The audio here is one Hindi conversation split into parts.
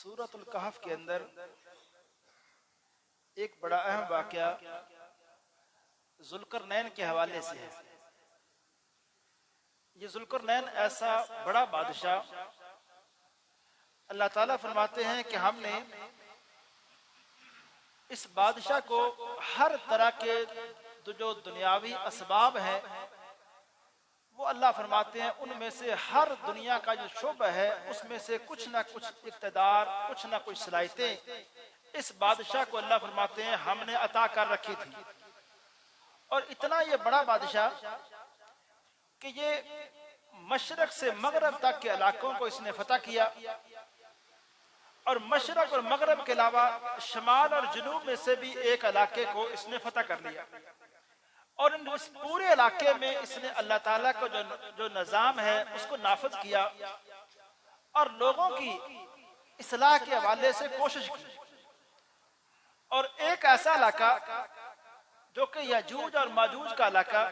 सूरतुल कहफ के अंदर एक बड़ा अहम वाकया जुल्करनैन के हवाले से है। ये जुल्करनैन ऐसा बड़ा बादशाह, अल्लाह ताला फरमाते हैं कि हमने इस बादशाह को हर तरह के जो दुनियावी असबाब है वो अल्लाह फरमाते हैं उनमें से हर दुनिया का जो शोबा है उसमें से कुछ ना कुछ इक़्तिदार, कुछ ना कुछ सलाहियतें इस बादशाह को अल्लाह फरमाते हैं हमने अता कर रखी थी। और इतना ये बड़ा बादशाह कि ये मशरक से मगरब तक के इलाकों को इसने फतह किया और मशरक और मगरब के अलावा शमाल और जुनूब में से भी एक इलाके को इसने फतह कर लिया। और इस पूरे इलाके में इसने अल्लाह ताला को जो निजाम है उसको नाफिज किया और लोगों की इस्लाह के हवाले से कोशिश की। और एक ऐसा इलाका जो कि यजूज और माजूज का इलाका,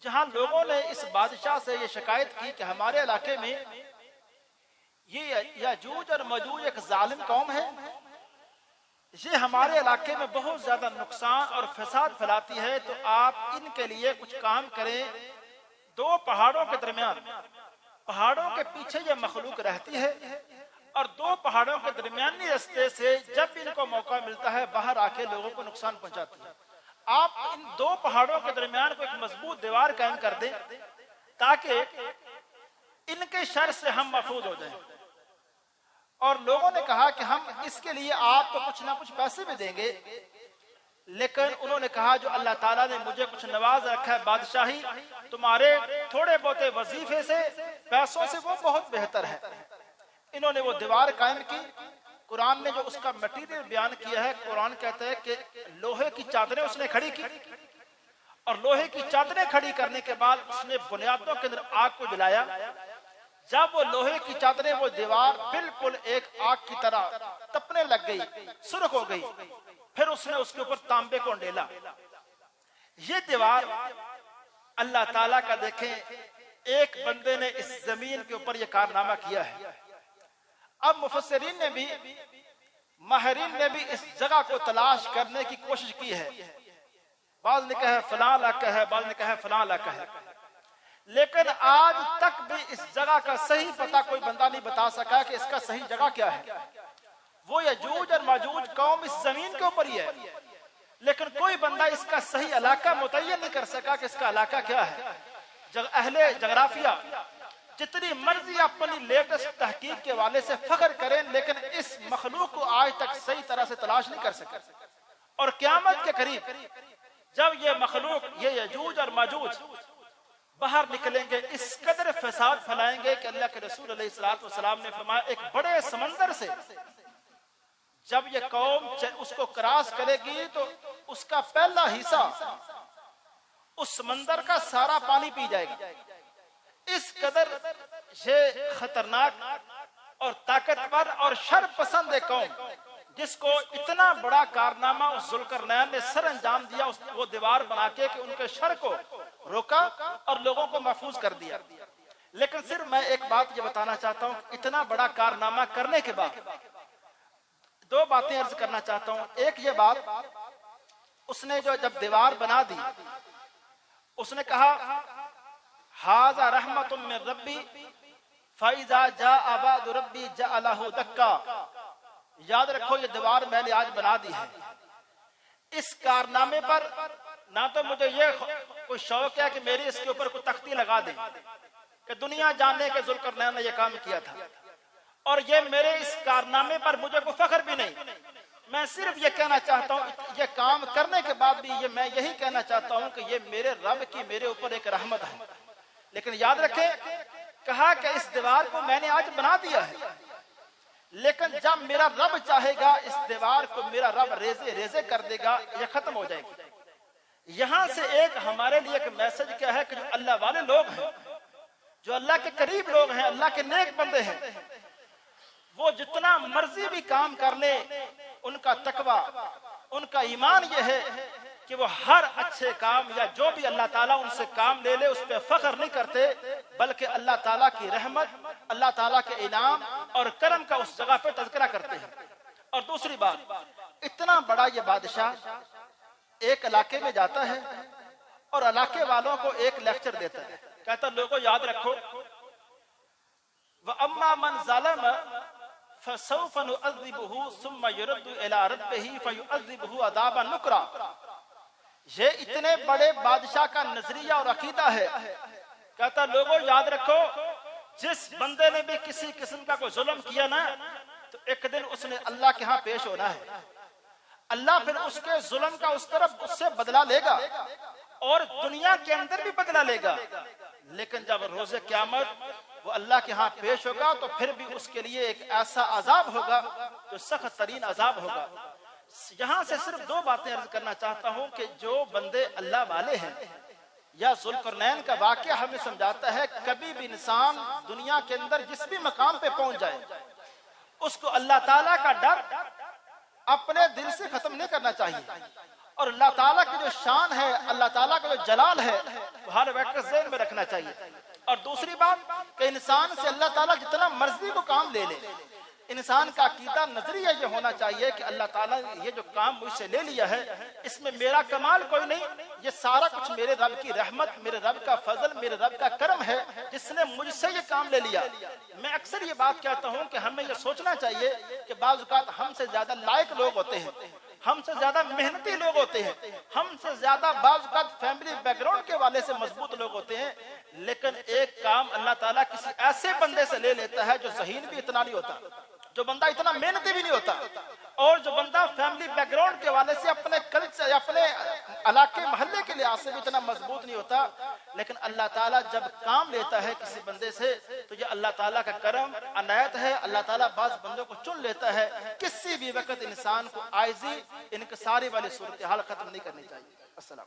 जहां लोगों ने इस बादशाह से ये शिकायत की कि हमारे इलाके में ये यजूज और माजूज एक जालिम कौम है, ये हमारे इलाके में बहुत ज्यादा नुकसान और फसाद फैलाती है, तो आप इनके लिए कुछ काम करें। दो पहाड़ों के दरमियान, पहाड़ों के पीछे ये मखलूक रहती है और दो पहाड़ों के दरमियानी रास्ते से जब इनको मौका मिलता है बाहर आके लोगों को नुकसान पहुंचाती है। आप इन दो पहाड़ों के दरमियान को एक मजबूत दीवार कायम कर दें ताकि इनके शर से हम महफूज हो जाएं। और लोगों ने कहा कि हम इसके लिए आपको कुछ ना कुछ पैसे भी देंगे, लेकिन उन्होंने कहा जो अल्लाह ताला ने मुझे कुछ नवाज रखा है बादशाही, तुम्हारे थोड़े बहुते वजीफे से, पैसों से वो बहुत बेहतर है। इन्होंने वो दीवार कायम की। कुरान ने जो उसका मटीरियल बयान किया है, कुरान कहता है कि लोहे की चादरें उसने खड़ी की और लोहे की चादरें खड़ी करने के बाद उसने बुनियादों के अंदर आग को जलाया। जब वो लोहे की चादरें, वो दीवार बिल्कुल एक आग की तरह तपने लग गई, सुर्ख हो गई, फिर उसने उसके ऊपर तांबे को ढेला। ये दीवार अल्लाह ताला का देखें, एक बंदे ने इस जमीन के ऊपर यह कारनामा किया है। अब मुफस्सिरीन ने भी, माहिरीन ने भी इस जगह को तलाश करने की कोशिश की है। बाज़ ने कहा फलां इलाका है, बाज़ ने कहा फलां इलाका है, लेकिन आज तक भी इस जगह का सही पता कोई बंदा नहीं बता सका कि इसका सही जगह क्या है। वो यजूज और माजूज कौम इस जमीन के ऊपर ही है, लेकिन कोई बंदा इसका सही इलाका मुतय्यन नहीं कर सका कि इसका इलाका क्या है। अहले जगराफिया जितनी मर्जी अपनी लेटेस्ट तहकीक के वाले से फख्र करें, लेकिन इस मखलूक को आज तक सही तरह से तलाश नहीं कर सके। और क़यामत के करीब जब ये मखलूक, ये यजूज और माजूज बाहर निकलेंगे, इस कदर फसाद फैलाएंगे कि अल्लाह के रसूल अलैहिस्सलातु वस्सलाम ने फरमाया एक बड़े समंदर से जब ये कौम उसको क्रॉस करेगी तो उसका पहला हिस्सा उस समंदर का सारा पानी पी जाएगा। इस कदर ये खतरनाक और ताकतवर और शर पसंद है कौम, जिसको इतना बड़ा कारनामा उस जुल्करनैन ने सर अंजाम दिया, वो दीवार बना के कि उनके शर को रोका और लोगों को महफूज कर दिया। लेकिन सिर्फ मैं एक बात ये बताना चाहता हूँ, इतना बड़ा कारनामा करने के बाद दो बातें अर्ज करना चाहता हूँ। एक ये बात, उसने जो जब दीवार बना दी, उसने कहा हाजा रहमतुम मिन रब्बी फइजा जा अबाद रब्बी जअलहु दक्का। याद रखो ये दीवार मैंने आज बना दी है। इस कारनामे पर ना तो मुझे ये कोई शौक है कि मेरी इसके ऊपर कोई तख्ती लगा दे कि दुनिया जाने के जुल्करनैन ने ये काम किया था, और ये मेरे इस कारनामे पर मुझे कोई फख्र भी नहीं। मैं सिर्फ ये कहना चाहता हूँ, ये काम करने के बाद भी मैं यही कहना चाहता हूँ कि ये मेरे रब की मेरे ऊपर एक रहमत है। लेकिन याद रखें, कहा कि इस दीवार को मैंने आज बना दिया है, लेकिन जब मेरा रब चाहेगा इस दीवार को मेरा रब रेजे रेजे कर देगा, ये खत्म हो जाएगी। यहां से एक हमारे लिए एक मैसेज क्या है कि जो अल्लाह वाले लोग हैं, जो अल्लाह के करीब लोग हैं, अल्लाह के नेक बंदे हैं, वो जितना मर्जी भी काम कर ले, उनका तकवा, उनका ईमान यह है कि वो हर अच्छे काम या जो भी अल्लाह ताला उनसे काम ले ले उस पर फख्र नहीं करते, बल्कि अल्लाह ताला की रहमत, अल्लाह ताला के इनाम और करम का उस जगह पे तज़किरा करते हैं। और दूसरी बात, इतना बड़ा ये बादशाह एक इलाके में जाता है और इलाके वालों को एक लेक्चर देता है, कहता लोगों याद रखो, व अम्मा मन ज़लम फसौफ नुअज़्ज़िबुहु सुम्मा युरद्दु इला रब्बिही फयुअज़्ज़िबुहु अज़ाबन नुकरा। ये इतने बड़े बादशाह का नजरिया और अकीदा है। कहता लोगों याद रखो, जिस बंदे ने भी किसी किस्म का कोई जुल्म किया ना, तो एक दिन उसने अल्लाह के यहाँ पेश होना है। अल्लाह फिर उसके जुल्म का उस तरफ उससे बदला लेगा और दुनिया के अंदर भी बदला लेगा, लेकिन जब रोजे क़यामत वो अल्लाह के यहाँ पेश होगा तो फिर भी उसके लिए एक ऐसा अजाब होगा जो सख्त तरीन अजाब होगा। यहाँ से सिर्फ दो बातें अर्ज करना चाहता हूँ कि जो बंदे अल्लाह वाले हैं, या ज़ुल्क़रनैन का वाक़या हमें समझाता है, कभी भी इंसान दुनिया के अंदर जिस भी मकाम पे पहुंच जाए, उसको अल्लाह ताला का डर अपने दिल से खत्म नहीं करना चाहिए, और अल्लाह ताला की जो शान है, अल्लाह ताला का जो जलाल है, वो हर वक्त ज़हन में रखना चाहिए। और दूसरी बात कि इंसान से अल्लाह ताला जितना मर्जी वो काम ले ले, इंसान का अकीदा नजरिया ये होना चाहिए कि अल्लाह ताला ये जो काम मुझसे ले लिया है, इसमें मेरा कमाल कोई नहीं, ये सारा कुछ मेरे रब की रहमत, मेरे रब का फजल, मेरे रब का करम है, जिसने मुझसे ये काम ले लिया। मैं अक्सर ये बात कहता हूँ कि हमें ये सोचना चाहिए कि बाज़ औक़ात हमसे ज्यादा लायक लोग होते हैं, हमसे ज्यादा मेहनती लोग होते हैं, हमसे ज्यादा बाज़ औक़ात फैमिली बैकग्राउंड के वाले से मजबूत लोग होते हैं, लेकिन एक काम अल्लाह ताला किसी ऐसे बंदे से ले लेता है जो ज़हीन भी इतना नहीं होता, जो बंदा इतना मेहनती भी नहीं होता, और जो बंदा फैमिली बैकग्राउंड के वाले से, अपने कल्चर, अपने इलाके मोहल्ले के लिहाज से भी इतना मजबूत नहीं होता, लेकिन अल्लाह ताला जब काम लेता है किसी बंदे से तो ये अल्लाह ताला का करम अनायत है। अल्लाह ताला बाज़ बंदों को चुन लेता है। किसी भी वक्त इंसान को आइजी, इनकसारी वाली सूरत हाल खत्म नहीं करनी चाहिए। अस्सलाम।